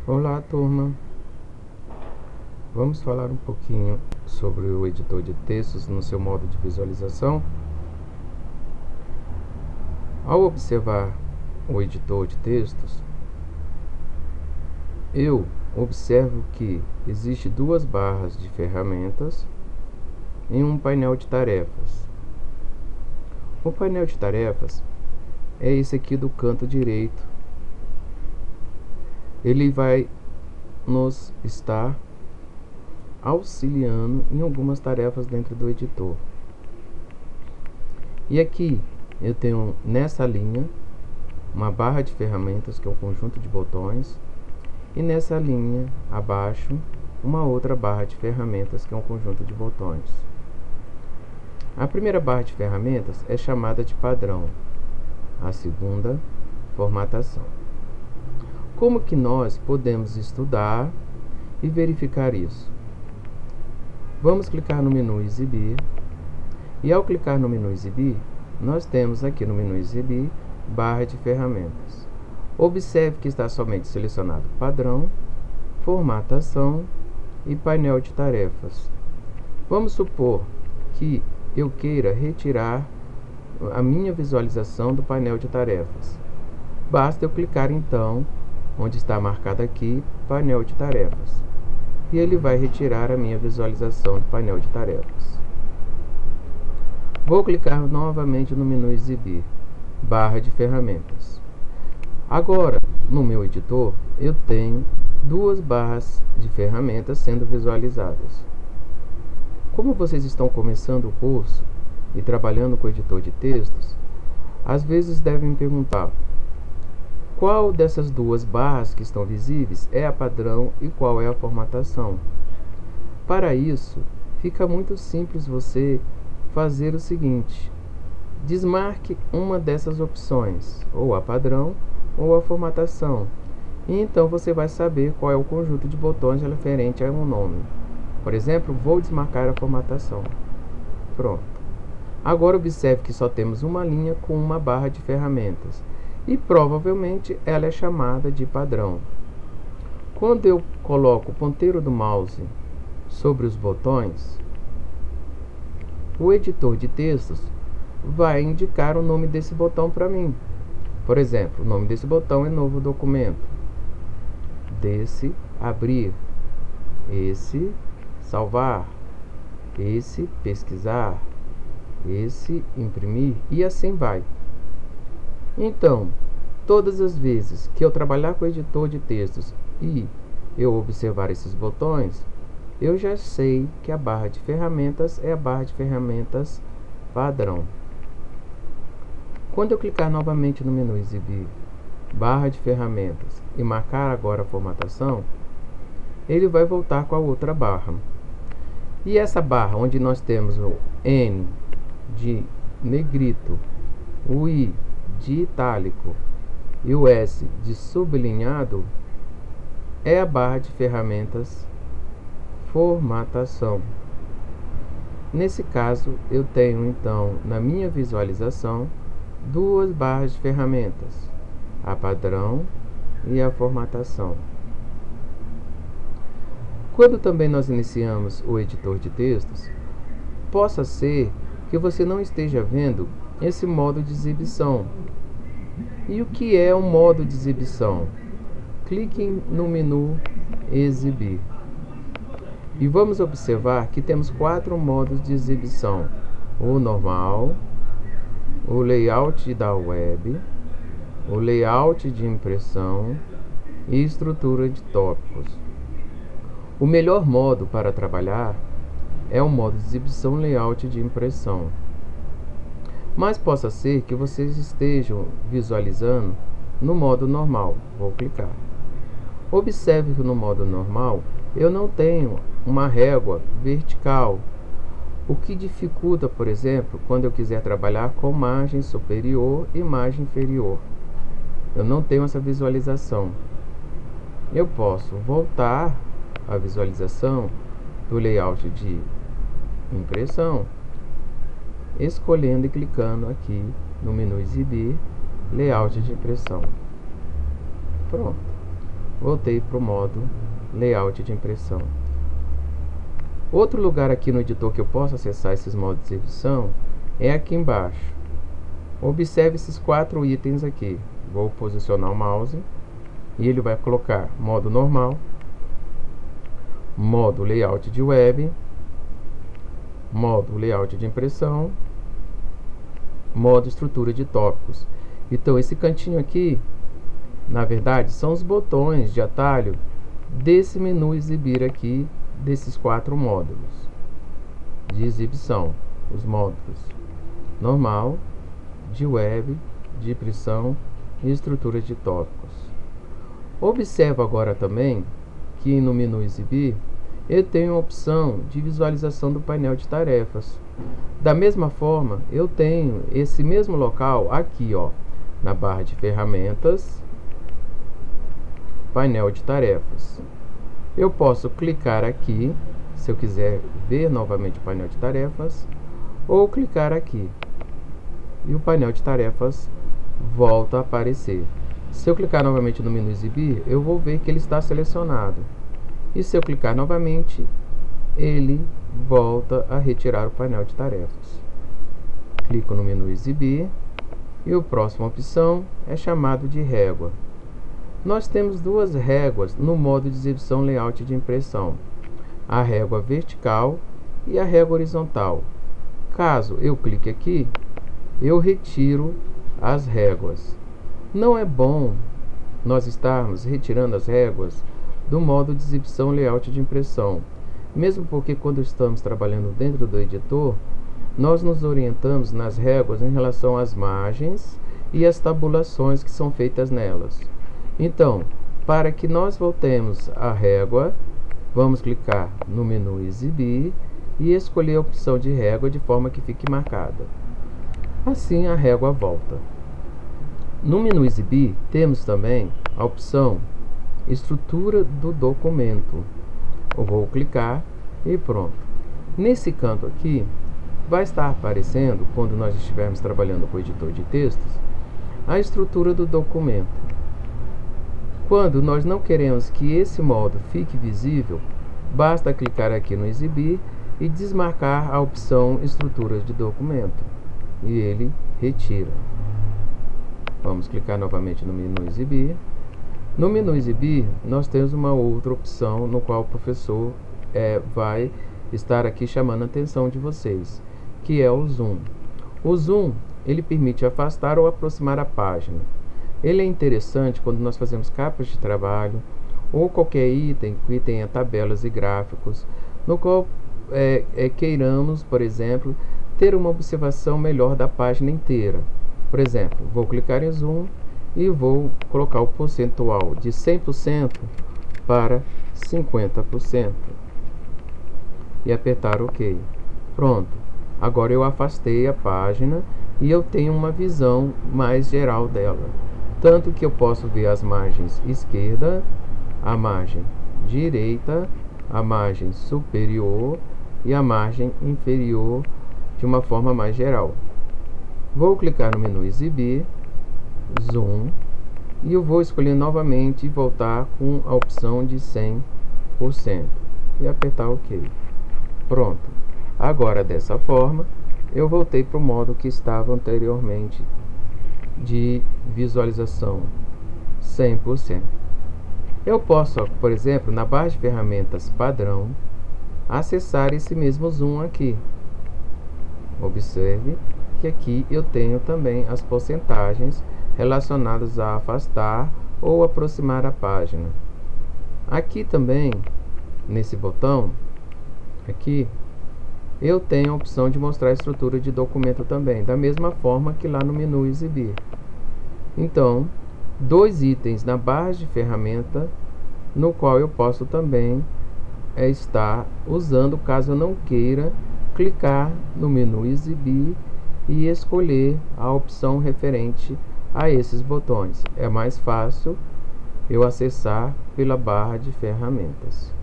Olá, turma. Vamos falar um pouquinho sobre o editor de textos no seu modo de visualização. Ao observar o editor de textos, eu observo que existe duas barras de ferramentas em um painel de tarefas. O painel de tarefas é esse aqui do canto direito. Ele vai nos estar auxiliando em algumas tarefas dentro do editor. E aqui eu tenho nessa linha uma barra de ferramentas, que é um conjunto de botões, e nessa linha abaixo uma outra barra de ferramentas, que é um conjunto de botões. A primeira barra de ferramentas é chamada de padrão, a segunda, formatação. Como que nós podemos estudar e verificar isso? Vamos clicar no menu Exibir, e ao clicar no menu Exibir, nós temos aqui no menu Exibir, barra de ferramentas. Observe que está somente selecionado padrão, formatação e painel de tarefas. Vamos supor que eu queira retirar a minha visualização do painel de tarefas. Basta eu clicar então, onde está marcado aqui, painel de tarefas. E ele vai retirar a minha visualização do painel de tarefas. Vou clicar novamente no menu Exibir, barra de ferramentas. Agora, no meu editor, eu tenho duas barras de ferramentas sendo visualizadas. Como vocês estão começando o curso e trabalhando com o editor de textos, às vezes devem me perguntar: qual dessas duas barras que estão visíveis é a padrão e qual é a formatação? Para isso, fica muito simples você fazer o seguinte: desmarque uma dessas opções, ou a padrão ou a formatação, e então você vai saber qual é o conjunto de botões referente a um nome. Por exemplo, vou desmarcar a formatação. Pronto. Agora observe que só temos uma linha com uma barra de ferramentas, e provavelmente ela é chamada de padrão. Quando eu coloco o ponteiro do mouse sobre os botões, o editor de textos vai indicar o nome desse botão para mim. Por exemplo, o nome desse botão é novo documento, desse abrir, esse salvar, esse pesquisar, esse imprimir, e assim vai. Então, todas as vezes que eu trabalhar com o editor de textos e eu observar esses botões, eu já sei que a barra de ferramentas é a barra de ferramentas padrão. Quando eu clicar novamente no menu Exibir, barra de ferramentas, e marcar agora a formatação, ele vai voltar com a outra barra. E essa barra, onde nós temos o N de negrito, o I de itálico e o S de sublinhado, é a barra de ferramentas formatação. Nesse caso, eu tenho então na minha visualização duas barras de ferramentas, a padrão e a formatação. Quando também nós iniciamos o editor de textos, possa ser que você não esteja vendo esse modo de exibição. E o que é um modo de exibição? Clique no menu Exibir. E vamos observar que temos 4 modos de exibição: o normal, o layout da web, o layout de impressão e estrutura de tópicos. O melhor modo para trabalhar é o modo de exibição layout de impressão. Mas possa ser que vocês estejam visualizando no modo normal. Vou clicar. Observe que no modo normal eu não tenho uma régua vertical, o que dificulta, por exemplo, quando eu quiser trabalhar com margem superior e margem inferior. Eu não tenho essa visualização. Eu posso voltar à visualização do layout de impressão, escolhendo e clicando aqui no menu Exibir, layout de impressão. Pronto. voltei para o modo layout de impressão. Outro lugar aqui no editor que eu posso acessar esses modos de exibição é aqui embaixo. Observe esses 4 itens aqui. Vou posicionar o mouse e ele vai colocar modo normal, modo layout de web, modo layout de impressão, modo estrutura de tópicos. Então esse cantinho aqui, na verdade, são os botões de atalho desse menu exibir aqui, desses 4 módulos de exibição. Os módulos normal, de web, de impressão e estrutura de tópicos. Observa agora também que no menu exibir eu tenho a opção de visualização do painel de tarefas. Da mesma forma, eu tenho esse mesmo local aqui, ó, na barra de ferramentas, painel de tarefas. Eu posso clicar aqui, se eu quiser ver novamente o painel de tarefas, ou clicar aqui e o painel de tarefas volta a aparecer. Se eu clicar novamente no menu exibir, eu vou ver que ele está selecionado. E se eu clicar novamente, ele volta a retirar o painel de tarefas. Clico no menu exibir e a próxima opção é chamado de régua. Nós temos 2 réguas no modo de exibição layout de impressão: a régua vertical e a régua horizontal. Caso eu clique aqui, eu retiro as réguas. Não é bom nós estarmos retirando as réguas do modo de exibição layout de impressão, mesmo porque quando estamos trabalhando dentro do editor, nós nos orientamos nas réguas em relação às margens e às tabulações que são feitas nelas. Então, para que nós voltemos à régua, vamos clicar no menu exibir e escolher a opção de régua de forma que fique marcada. Assim a régua volta. No menu exibir, temos também a opção estrutura do documento. Eu vou clicar e pronto. Nesse canto aqui, vai estar aparecendo, quando nós estivermos trabalhando com o editor de textos, a estrutura do documento. Quando nós não queremos que esse modo fique visível, basta clicar aqui no exibir e desmarcar a opção estruturas de documento e ele retira. Vamos clicar novamente no menu exibir. No menu exibir, nós temos uma outra opção no qual o professor vai estar aqui chamando a atenção de vocês, que é o zoom. O zoom, ele permite afastar ou aproximar a página. Ele é interessante quando nós fazemos capas de trabalho ou qualquer item que tenha tabelas e gráficos, no qual queiramos, por exemplo, ter uma observação melhor da página inteira. Por exemplo, vou clicar em zoom e vou colocar o percentual de 100% para 50% e apertar OK. Pronto, agora eu afastei a página e eu tenho uma visão mais geral dela, tanto que eu posso ver as margens esquerda, a margem direita, a margem superior e a margem inferior de uma forma mais geral. Vou clicar no menu exibir, zoom, e eu vou escolher novamente e voltar com a opção de 100% e apertar OK. Pronto. Agora, dessa forma, eu voltei para o modo que estava anteriormente de visualização 100%. Eu posso, por exemplo, na barra de ferramentas padrão, acessar esse mesmo zoom aqui. Observe que aqui eu tenho também as porcentagens relacionadas a afastar ou aproximar a página. Aqui também, nesse botão, aqui, eu tenho a opção de mostrar a estrutura de documento também, da mesma forma que lá no menu exibir. Então, 2 itens na barra de ferramenta, no qual eu posso também estar usando, caso eu não queira clicar no menu exibir e escolher a opção referente a esses botões. É mais fácil eu acessar pela barra de ferramentas.